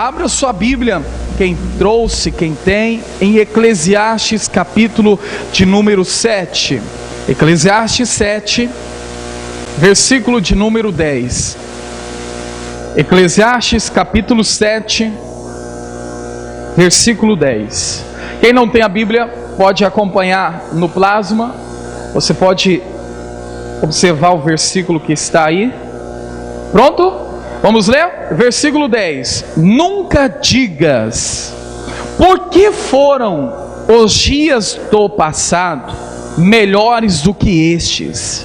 abra sua Bíblia, quem trouxe, quem tem, em Eclesiastes capítulo de número 7. Eclesiastes 7, versículo de número 10. Eclesiastes capítulo 7, versículo 10. Quem não tem a Bíblia, pode acompanhar no plasma. Você pode observar o versículo que está aí. Pronto? Vamos ler? Versículo 10. Nunca digas, por que foram os dias do passado melhores do que estes?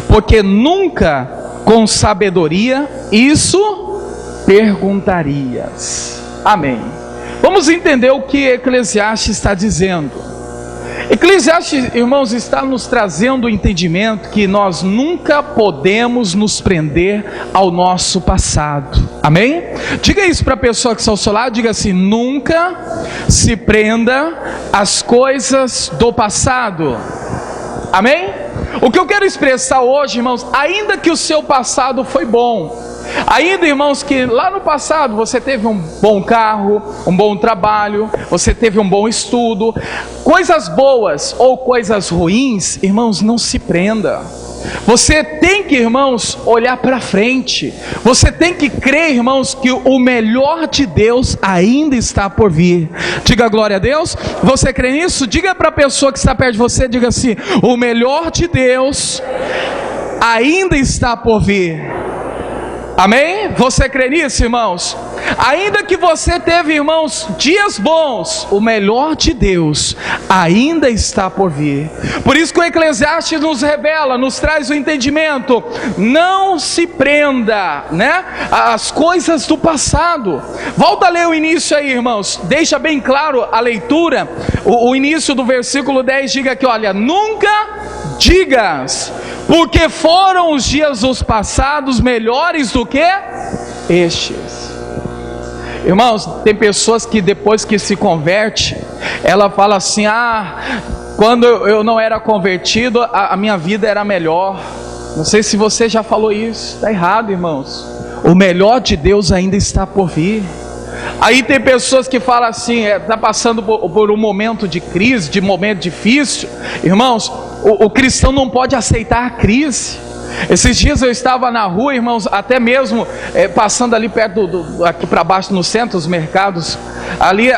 Porque nunca com sabedoria isso perguntarias. Amém. Vamos entender o que Eclesiastes está dizendo. Eclesiastes, irmãos, está nos trazendo o entendimento que nós nunca podemos nos prender ao nosso passado. Amém? Diga isso para a pessoa que está ao seu lado, diga assim: nunca se prenda às coisas do passado. Amém? O que eu quero expressar hoje, irmãos, ainda que o seu passado foi bom, ainda, irmãos, que lá no passado você teve um bom carro, um bom trabalho, você teve um bom estudo, coisas boas ou coisas ruins, irmãos, não se prenda. Você tem que, irmãos, olhar para frente. Você tem que crer, irmãos, que o melhor de Deus ainda está por vir. Diga glória a Deus. Você crê nisso? Diga para a pessoa que está perto de você, diga assim: o melhor de Deus ainda está por vir. Amém? Você crê nisso, irmãos? Ainda que você teve, irmãos, dias bons, o melhor de Deus ainda está por vir. Por isso que o Eclesiastes nos revela, nos traz o entendimento: não se prenda, né, às coisas do passado. Volta a ler o início aí, irmãos. Deixa bem claro a leitura. O início do versículo 10 diga aqui, olha: nunca digas, porque foram os dias dos passados melhores do que estes. Irmãos, tem pessoas que depois que se converte, ela fala assim: quando eu não era convertido, a minha vida era melhor. Não sei se você já falou isso. Está errado, irmãos. O melhor de Deus ainda está por vir. Aí tem pessoas que falam assim, está passando por um momento de crise, de momento difícil. Irmãos, o cristão não pode aceitar a crise. Esses dias eu estava na rua, irmãos, até mesmo passando ali perto aqui para baixo no centro, os mercados. Ali,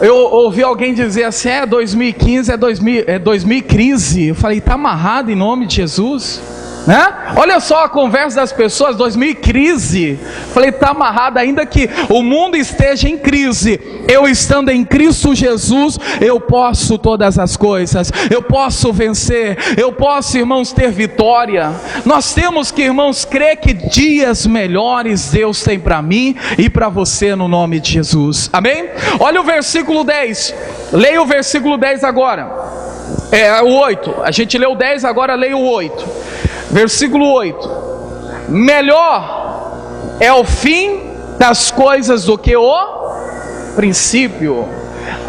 eu ouvi alguém dizer assim: 2015 é 2000 crise. Eu falei: está amarrado em nome de Jesus, né? Olha só a conversa das pessoas: 2000 crise. Falei: está amarrado. Ainda que o mundo esteja em crise, eu estando em Cristo Jesus, eu posso todas as coisas, eu posso vencer, eu posso, irmãos, ter vitória. Nós temos que, irmãos, crer que dias melhores Deus tem para mim e para você, no nome de Jesus. Amém? Olha o versículo 10. Leia o versículo 10 agora. O 8. A gente leu o 10, agora leia o 8. Versículo 8. Melhor é o fim das coisas do que o princípio.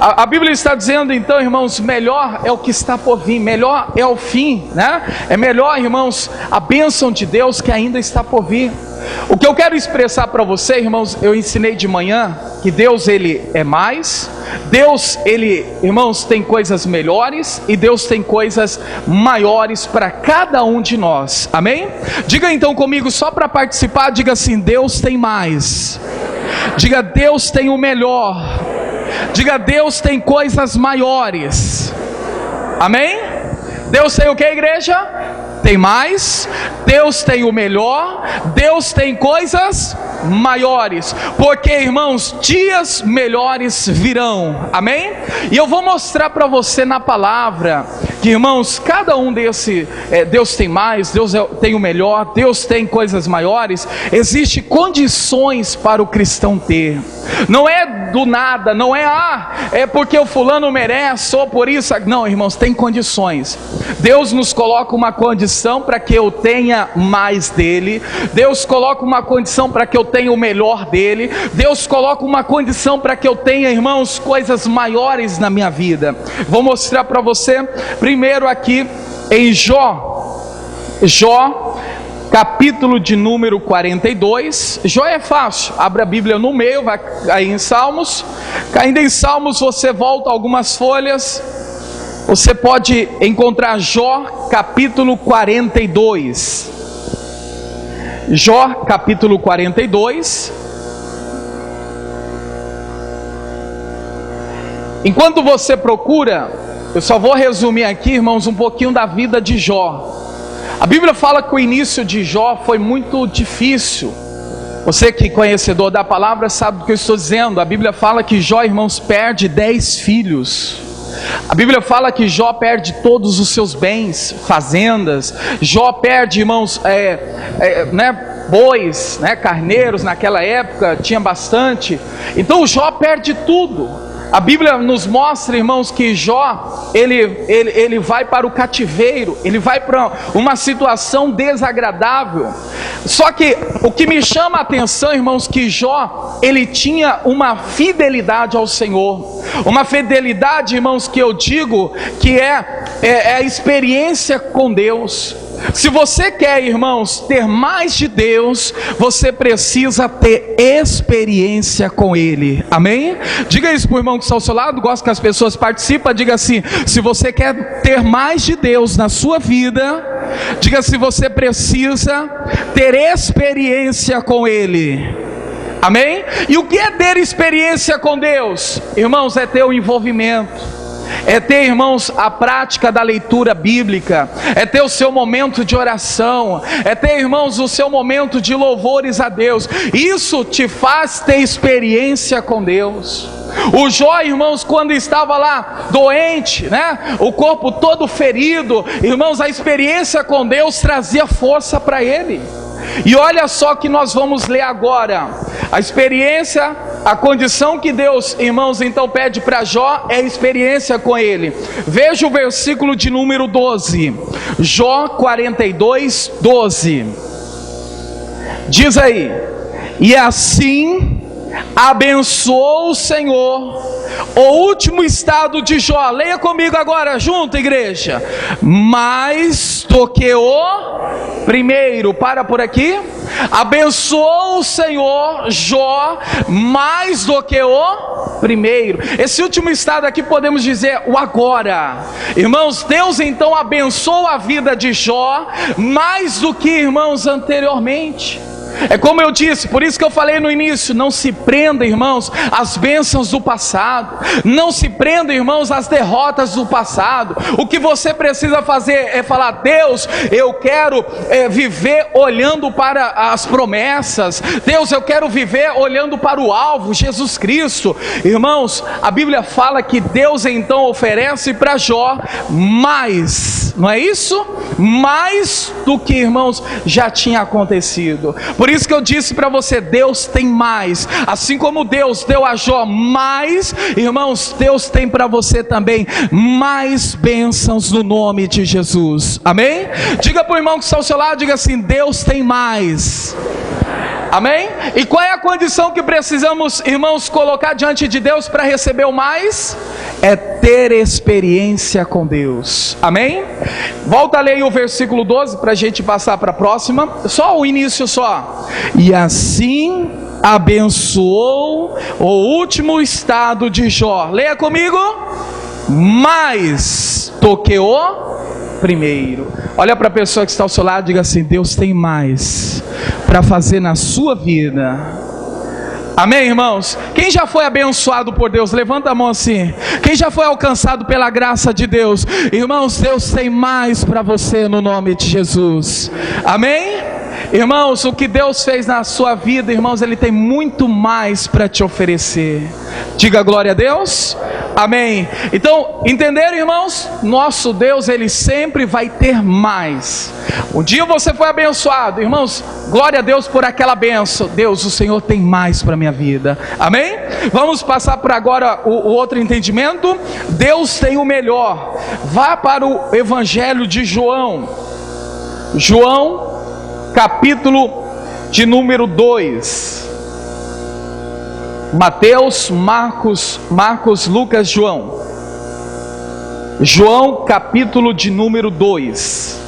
A Bíblia está dizendo então, irmãos, melhor é o que está por vir, melhor é o fim, né? É melhor, irmãos, a bênção de Deus que ainda está por vir. O que eu quero expressar para você, irmãos, eu ensinei de manhã que Deus, Ele é mais. Deus, Ele, irmãos, tem coisas melhores e Deus tem coisas maiores para cada um de nós. Amém? Diga então comigo, só para participar, diga assim: Deus tem mais. Diga: Deus tem o melhor. Diga: Deus tem coisas maiores. Amém? Deus tem o que, igreja? Tem mais. Deus tem o melhor. Deus tem coisas maiores. Porque, irmãos, dias melhores virão. Amém? E eu vou mostrar para você na palavra que, irmãos, cada um desse, Deus tem mais, Deus tem o melhor, Deus tem coisas maiores. Existem condições para o cristão ter. Não é do nada, não é porque o fulano merece ou por isso. Não, irmãos, tem condições. Deus nos coloca uma condição para que eu tenha mais dele. Deus coloca uma condição para que eu tenha o melhor dele. Deus coloca uma condição para que eu tenha, irmãos, coisas maiores na minha vida. Vou mostrar para você primeiro aqui em Jó capítulo de número 42. Jó é fácil, abre a Bíblia no meio, vai cair em Salmos. Caindo em Salmos, você volta algumas folhas, você pode encontrar Jó capítulo 42. Jó capítulo 42. Enquanto você procura, eu só vou resumir aqui, irmãos, um pouquinho da vida de Jó. A Bíblia fala que o início de Jó foi muito difícil. Você que é conhecedor da palavra sabe do que eu estou dizendo. A Bíblia fala que Jó, irmãos, perde 10 filhos. A Bíblia fala que Jó perde todos os seus bens, fazendas. Jó perde, irmãos, bois, carneiros, naquela época tinha bastante. Então Jó perde tudo. A Bíblia nos mostra, irmãos, que Jó, ele vai para o cativeiro, ele vai para uma situação desagradável. Só que o que me chama a atenção, irmãos, que Jó, ele tinha uma fidelidade ao Senhor. Uma fidelidade, irmãos, que eu digo que é a experiência com Deus. Se você quer, irmãos, ter mais de Deus, você precisa ter experiência com Ele. Amém? Diga isso para o irmão que está ao seu lado. Gosto que as pessoas participam. Diga assim: se você quer ter mais de Deus na sua vida, diga se você precisa ter experiência com Ele. Amém? E o que é ter experiência com Deus? Irmãos, é ter o envolvimento. É ter, irmãos, a prática da leitura bíblica, é ter o seu momento de oração, é ter, irmãos, o seu momento de louvores a Deus. Isso te faz ter experiência com Deus. O Jó, irmãos, quando estava lá doente, o corpo todo ferido, irmãos, a experiência com Deus trazia força para ele. E olha só que nós vamos ler agora. A experiência, a condição que Deus, irmãos, então pede para Jó é a experiência com Ele. Veja o versículo de número 12. Jó 42, 12. Diz aí: e assim abençoou o Senhor o último estado de Jó. Leia comigo agora junto, igreja. Mais do que o primeiro. Para por aqui. Abençoou o Senhor Jó mais do que o primeiro. Esse último estado aqui podemos dizer o agora. Irmãos, Deus então abençoou a vida de Jó mais do que, irmãos, anteriormente. É como eu disse, por isso que eu falei no início: não se prenda, irmãos, às bênçãos do passado. Não se prenda, irmãos, às derrotas do passado. O que você precisa fazer é falar: Deus, eu quero viver olhando para as promessas. Deus, eu quero viver olhando para o alvo, Jesus Cristo. Irmãos, a Bíblia fala que Deus então oferece para Jó mais, não é isso? Mais do que, irmãos, já tinha acontecido. Por isso que eu disse para você: Deus tem mais. Assim como Deus deu a Jó mais, irmãos, Deus tem para você também mais bênçãos no nome de Jesus. Amém? Diga para o irmão que está ao seu lado, diga assim: Deus tem mais. Amém? E qual é a condição que precisamos, irmãos, colocar diante de Deus para receber o mais? É ter experiência com Deus. Amém? Volta a ler o versículo 12 para a gente passar para a próxima. Só o início só. E assim abençoou o último estado de Jó. Leia comigo. Mais do que o primeiro. Olha para a pessoa que está ao seu lado e diga assim: Deus tem mais para fazer na sua vida. Amém, irmãos? Quem já foi abençoado por Deus? Levanta a mão assim. Quem já foi alcançado pela graça de Deus? Irmãos, Deus tem mais para você no nome de Jesus. Amém? Irmãos, o que Deus fez na sua vida, irmãos, Ele tem muito mais para te oferecer. Diga glória a Deus. Amém. Então, entenderam, irmãos? Nosso Deus, Ele sempre vai ter mais. Um dia você foi abençoado, irmãos, glória a Deus por aquela bênção. Deus, o Senhor tem mais para a minha vida. Amém? Vamos passar por agora o outro entendimento. Deus tem o melhor. Vá para o Evangelho de João. João, capítulo de número 2. Mateus, Marcos, Lucas, João. João, capítulo de número 2.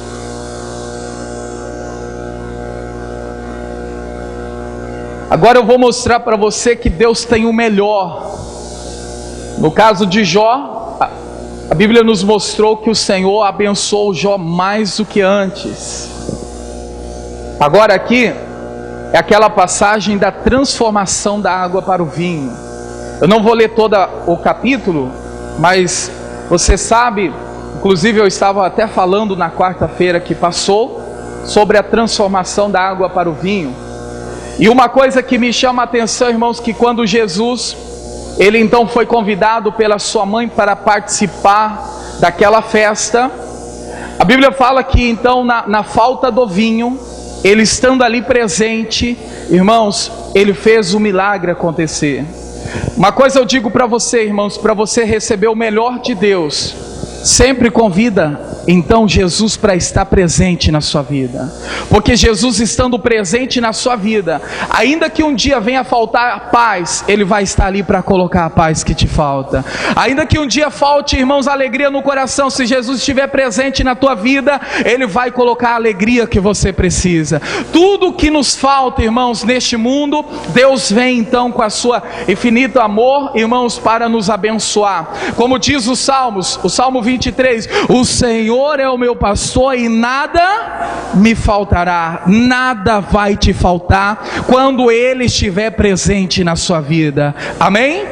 Agora eu vou mostrar para você que Deus tem o melhor. No caso de Jó, a Bíblia nos mostrou que o Senhor abençoou Jó mais do que antes. Agora aqui é aquela passagem da transformação da água para o vinho. Eu não vou ler todo o capítulo, mas você sabe, inclusive eu estava até falando na quarta-feira que passou, sobre a transformação da água para o vinho. E uma coisa que me chama a atenção, irmãos, que quando Jesus, ele então foi convidado pela sua mãe para participar daquela festa, a Bíblia fala que então na falta do vinho, ele estando ali presente, irmãos, ele fez o milagre acontecer. Uma coisa eu digo para você, irmãos, para você receber o melhor de Deus, sempre convida então Jesus para estar presente na sua vida, porque Jesus estando presente na sua vida, ainda que um dia venha faltar a paz, Ele vai estar ali para colocar a paz que te falta. Ainda que um dia falte, irmãos, alegria no coração, se Jesus estiver presente na tua vida, Ele vai colocar a alegria que você precisa. Tudo que nos falta, irmãos, neste mundo, Deus vem então com a sua infinito amor, irmãos, para nos abençoar. Como diz os Salmos, o Salmo 23, o Senhor é o meu pastor e nada me faltará. Nada vai te faltar quando Ele estiver presente na sua vida. Amém?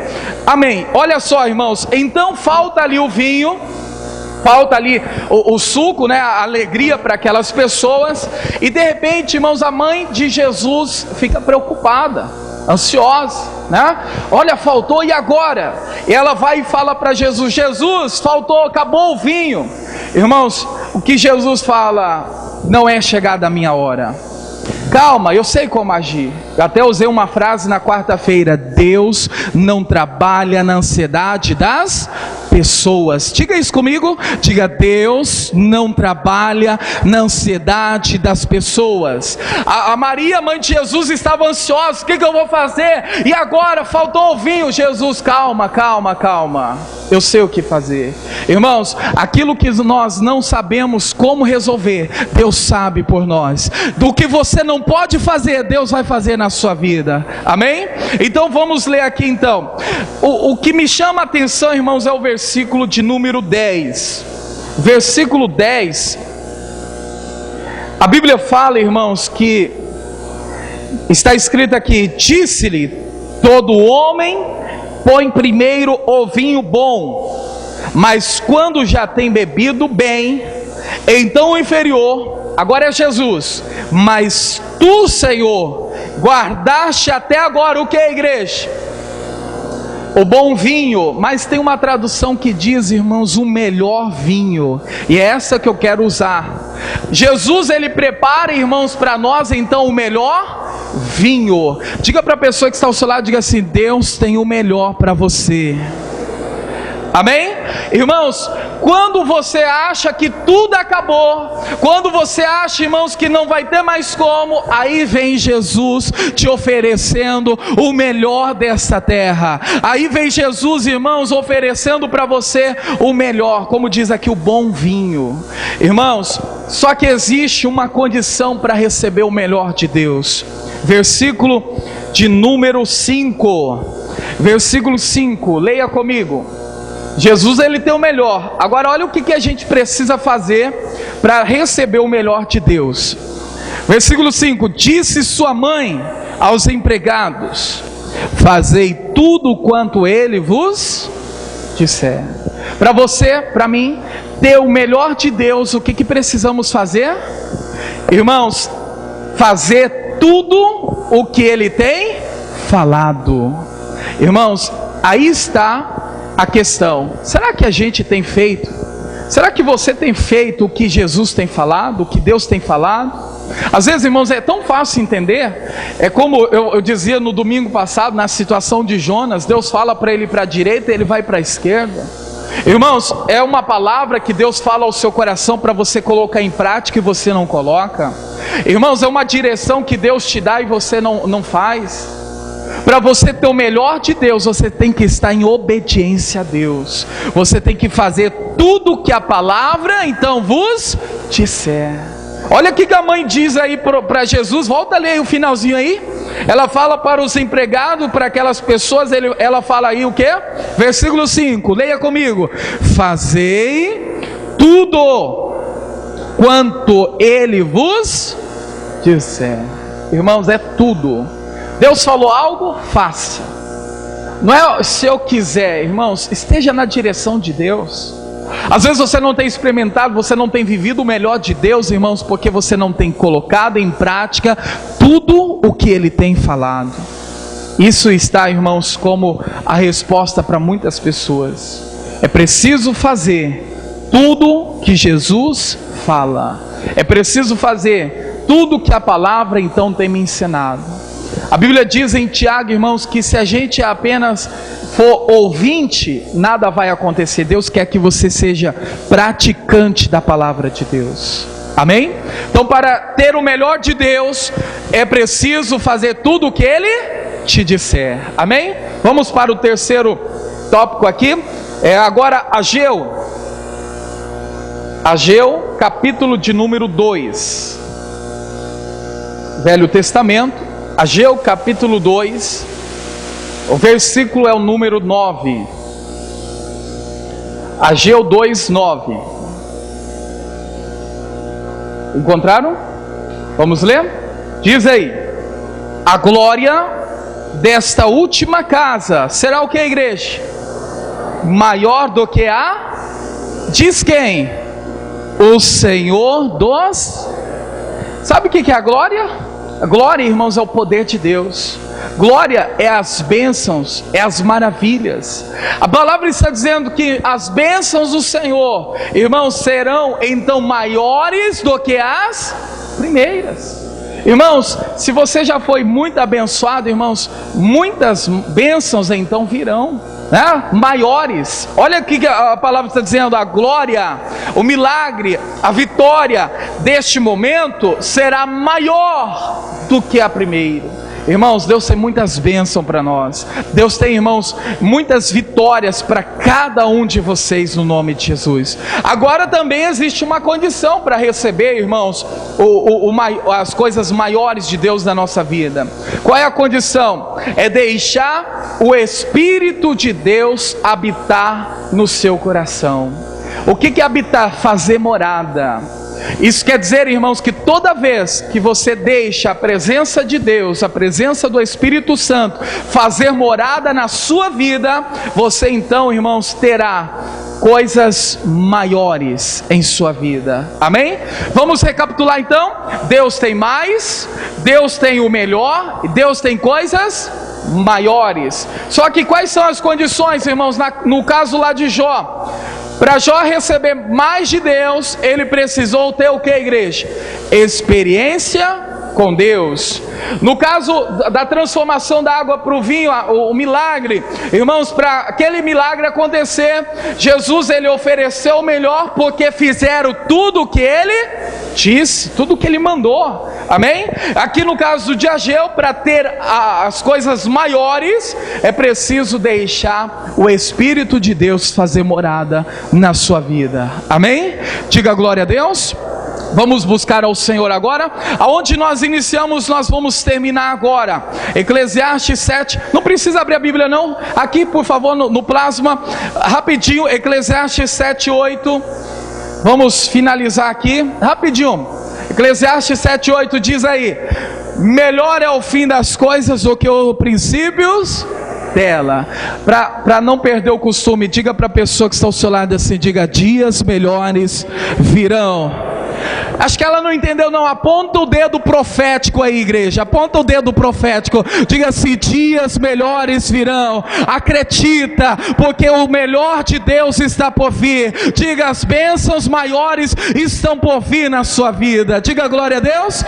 Amém. Olha só, irmãos, então falta ali o vinho, falta ali o suco, né, a alegria para aquelas pessoas, e de repente, irmãos, a mãe de Jesus fica preocupada, ansiosa, né? Olha, faltou, e agora? E ela vai e fala para Jesus: Jesus, faltou, acabou o vinho. Irmãos, o que Jesus fala: não é chegada a minha hora. Calma, eu sei como agir. Eu até usei uma frase na quarta-feira: Deus não trabalha na ansiedade das pessoas. Diga isso comigo, diga: Deus não trabalha na ansiedade das pessoas. A Maria, mãe de Jesus, estava ansiosa: o que eu vou fazer? E agora faltou o vinho. Jesus: calma, calma, calma, eu sei o que fazer. Irmãos, aquilo que nós não sabemos como resolver, Deus sabe por nós. Do que você não pode fazer, Deus vai fazer na sua vida. Amém? Então vamos ler aqui então. O que me chama a atenção, irmãos, é o versículo de número 10. Versículo 10. A Bíblia fala, irmãos, que está escrito aqui: disse-lhe todo homem, põe primeiro o vinho bom, mas quando já tem bebido bem, então o inferior. Agora é Jesus: mas tu, Senhor, guardaste até agora o que, igreja? O bom vinho. Mas tem uma tradução que diz, irmãos, o melhor vinho, e é essa que eu quero usar. Jesus, Ele prepara, irmãos, para nós então o melhor vinho. Diga para a pessoa que está ao seu lado, diga assim: Deus tem o melhor para você. Amém? Irmãos, quando você acha que tudo acabou, quando você acha, irmãos, que não vai ter mais como, aí vem Jesus te oferecendo o melhor dessa terra. Aí vem Jesus, irmãos, oferecendo para você o melhor, como diz aqui, o bom vinho. Irmãos, só que existe uma condição para receber o melhor de Deus. Versículo de número 5. Versículo 5, leia comigo. Jesus, Ele tem o melhor. Agora olha o que a gente precisa fazer para receber o melhor de Deus. Versículo 5: disse sua mãe aos empregados: fazei tudo quanto Ele vos disser. Para você, para mim, ter o melhor de Deus, o que precisamos fazer? Irmãos, fazer tudo o que Ele tem falado. Irmãos, aí está a questão: será que a gente tem feito? Será que você tem feito o que Jesus tem falado, o que Deus tem falado? Às vezes, irmãos, é tão fácil entender. É como eu dizia no domingo passado, na situação de Jonas: Deus fala para ele ir para a direita e ele vai para a esquerda. Irmãos, é uma palavra que Deus fala ao seu coração para você colocar em prática e você não coloca. Irmãos, é uma direção que Deus te dá e você não faz. Para você ter o melhor de Deus, você tem que estar em obediência a Deus. Você tem que fazer tudo que a palavra então vos disser. Olha o que a mãe diz aí para Jesus, volta a ler aí o finalzinho aí. Ela fala para os empregados, para aquelas pessoas, ela fala aí o que? Versículo 5, leia comigo: fazei tudo quanto ele vos disser. Irmãos, é tudo. Deus falou algo, faça. Não é se eu quiser, irmãos, esteja na direção de Deus. Às vezes você não tem experimentado, você não tem vivido o melhor de Deus, irmãos, porque você não tem colocado em prática tudo o que Ele tem falado. Isso está, irmãos, como a resposta para muitas pessoas. É preciso fazer tudo que Jesus fala. É preciso fazer tudo que a palavra então tem me ensinado. A Bíblia diz em Tiago, irmãos, que se a gente apenas for ouvinte, nada vai acontecer. Deus quer que você seja praticante da palavra de Deus. Amém? Então, para ter o melhor de Deus, é preciso fazer tudo o que Ele te disser. Amém? Vamos para o terceiro tópico aqui. Agora Ageu. Ageu, capítulo de número 2. Velho Testamento. Ageu, capítulo 2. O versículo é o número 9. Ageu 2, 9. Encontraram? Vamos ler? Diz aí: a glória desta última casa será o que, igreja? Maior do que a... Diz quem? O Senhor dos... Sabe o que é a glória? A glória, irmãos, é o poder de Deus. Glória é as bênçãos, é as maravilhas. A palavra está dizendo que as bênçãos do Senhor, irmãos, serão então maiores do que as primeiras. Irmãos, se você já foi muito abençoado, irmãos, muitas bênçãos então virão, né? Maiores. Olha o que a palavra está dizendo: a glória, o milagre, a vitória deste momento será maior do que a primeira. Irmãos, Deus tem muitas bênçãos para nós. Deus tem, irmãos, muitas vitórias para cada um de vocês no nome de Jesus. Agora também existe uma condição para receber, irmãos, as coisas maiores de Deus na nossa vida. Qual é a condição? É deixar o Espírito de Deus habitar no seu coração. O que é habitar? Fazer morada. Isso quer dizer, irmãos, que toda vez que você deixa a presença de Deus, a presença do Espírito Santo fazer morada na sua vida, você então, irmãos, terá coisas maiores em sua vida. Amém? Vamos recapitular então. Deus tem mais, Deus tem o melhor, e Deus tem coisas maiores. Só que quais são as condições, irmãos, no caso lá de Jó? Para Jó receber mais de Deus, ele precisou ter o que, igreja? Experiência com Deus. No caso da transformação da água para o vinho, o milagre, irmãos, para aquele milagre acontecer, Jesus ele ofereceu o melhor, porque fizeram tudo o que ele disse, tudo o que ele mandou. Amém? Aqui no caso de Ageu, para ter as coisas maiores, é preciso deixar o Espírito de Deus fazer morada na sua vida. Amém? Diga glória a Deus. Vamos buscar ao Senhor agora. Aonde nós iniciamos, nós vamos terminar agora. Eclesiastes 7. Não precisa abrir a Bíblia não. Aqui, por favor, no plasma, rapidinho. Eclesiastes 7, 8. Vamos finalizar aqui, rapidinho. Eclesiastes 7, 8 diz aí: melhor é o fim das coisas do que os princípios dela. Para não perder o costume, diga para a pessoa que está ao seu lado assim, diga: dias melhores virão. Acho que ela não entendeu não. Aponta o dedo profético aí, igreja. Aponta o dedo profético. Diga assim: dias melhores virão. Acredita, porque o melhor de Deus está por vir. Diga: as bênçãos maiores estão por vir na sua vida. Diga glória a Deus.